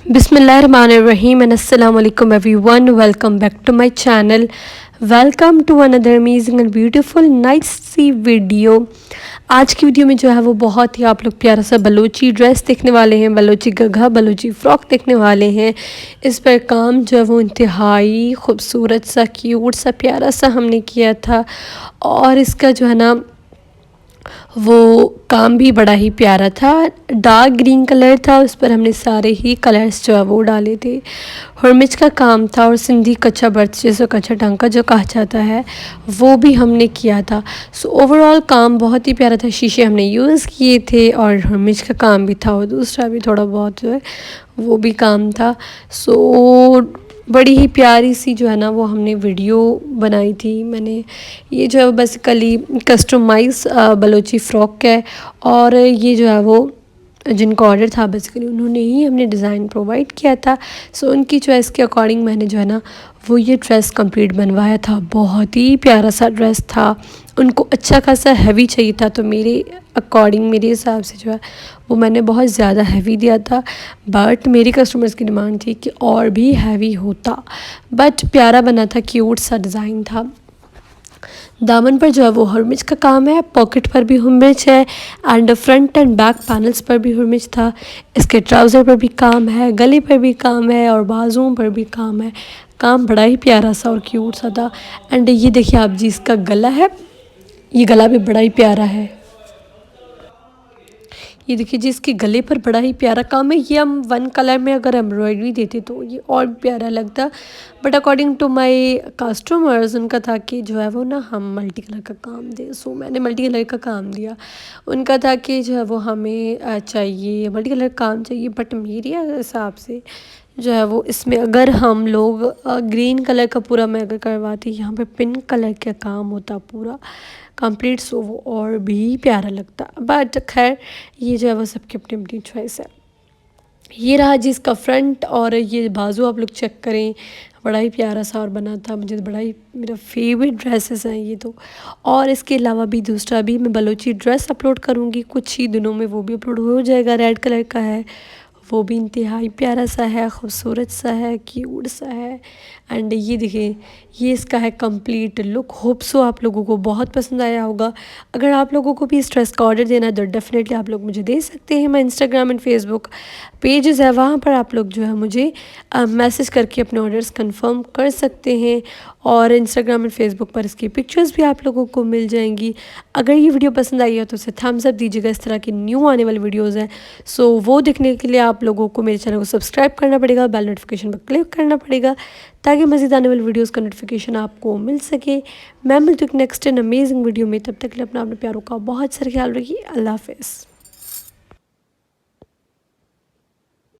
Bismillahirrahmanirrahim and assalamu alaikum everyone. Welcome back to my channel. Welcome to another amazing and beautiful nice सी video. आज की video में जो है वो बहुत ही आप लोग प्यारा सा बलोची ड्रेस देखने वाले हैं, बलोची गघा, बलोची फ़्रॉक देखने वाले हैं। इस पर काम जो है वो इंतहाई खूबसूरत सा, क्यूट सा, प्यारा सा हमने किया था और इसका जो है ना वो काम भी बड़ा ही प्यारा था। डार्क ग्रीन कलर था, उस पर हमने सारे ही कलर्स जो है वो डाले थे। हुरमिच का काम था और सिंधी कच्चा बर्थ जैसे कच्चा टांका जो कहा जाता है वो भी हमने किया था। सो ओवरऑल काम बहुत ही प्यारा था। शीशे हमने यूज़ किए थे और हुरमिच का काम भी था और दूसरा भी थोड़ा बहुत जो है वो भी काम था। सो बड़ी ही प्यारी सी जो है ना वो हमने वीडियो बनाई थी। मैंने ये जो है वो बेसिकली कस्टमाइज़ बलोची फ़्रॉक है और ये जो है वो जिनको ऑर्डर था बेसिकली उन्होंने ही हमने डिज़ाइन प्रोवाइड किया था। सो उनकी चॉइस के अकॉर्डिंग मैंने जो है ना वो ये ड्रेस कंप्लीट बनवाया था। बहुत ही प्यारा सा ड्रेस था। उनको अच्छा खासा हैवी चाहिए था तो मेरे अकॉर्डिंग मेरे हिसाब से जो है वो मैंने बहुत ज़्यादा हैवी दिया था, बट मेरी कस्टमर्स की डिमांड थी कि और भी हैवी होता। बट प्यारा बना था, क्यूट सा डिज़ाइन था। दामन पर जो है वो हुरमिच का काम है, पॉकेट पर भी हुरमिच है and front end back panels पर भी हुरमिच था। इसके ट्राउज़र पर भी काम है, गले पर भी काम है और बाजुओं पर भी काम है। काम बड़ा ही प्यारा सा और क्यूट सा था। एंड ये देखिए आप जी, इसका गला है, ये गला भी बड़ा ही प्यारा है। ये देखिए जी, इसके गले पर बड़ा ही प्यारा काम है। ये हम वन कलर में अगर एम्ब्रॉयडरी देते तो ये और भी प्यारा लगता, but according to my customers उनका था कि जो है वो ना हम मल्टी कलर का काम दें। सो मैंने मल्टी कलर का काम दिया। उनका था कि जो है वो हमें चाहिए मल्टी कलर का काम चाहिए, बट मेरे हिसाब से जो है वो इसमें अगर हम लोग ग्रीन कलर का पूरा मैं अगर करवाती, यहाँ पे पिंक कलर का काम होता पूरा कंप्लीट, सो वो और भी प्यारा लगता। बट खैर ये जो है वो सबकी अपनी अपनी चॉइस है। ये रहा जी इसका फ्रंट और ये बाजू आप लोग चेक करें, बड़ा ही प्यारा सा और बना था। मुझे बड़ा ही मेरा फेवरेट ड्रेसेस हैं ये तो। और इसके अलावा भी दूसरा भी मैं बलोची ड्रेस अपलोड करूँगी कुछ ही दिनों में, वो भी अपलोड हो जाएगा। रेड कलर का है, वो भी इंतहाई प्यारा सा है, खूबसूरत सा है, क्यूट सा है। एंड ये देखिए ये इसका है कंप्लीट लुक। होप सो आप लोगों को बहुत पसंद आया होगा। अगर आप लोगों को भी इस ड्रेस का ऑर्डर देना है तो डेफिनेटली आप लोग मुझे दे सकते हैं। मैं इंस्टाग्राम एंड फेसबुक पेजेस है, वहाँ पर आप लोग जो है मुझे मैसेज करके अपने ऑर्डर्स कंफर्म कर सकते हैं और इंस्टाग्राम एंड फेसबुक पर इसकी पिक्चर्स भी आप लोगों को मिल जाएंगी। अगर ये वीडियो पसंद आई है तो उसे थम्स अप दीजिएगा। इस तरह की न्यू आने वाली वीडियोज़ हैं, सो वो देखने के लिए आप लोगों को मेरे चैनल को सब्सक्राइब करना पड़ेगा, बेल नोटिफिकेशन पर क्लिक करना पड़ेगा ताकि मज़ीद आने वाली वीडियोज़ का नोटिफिकेशन आपको मिल सके। मैं मिलती हूँ नेक्स्ट इन अमेजिंग वीडियो में। तब तक के लिए अपना प्यारों का बहुत सारा ख्याल रखिए। अल्लाह हाफ़िज़।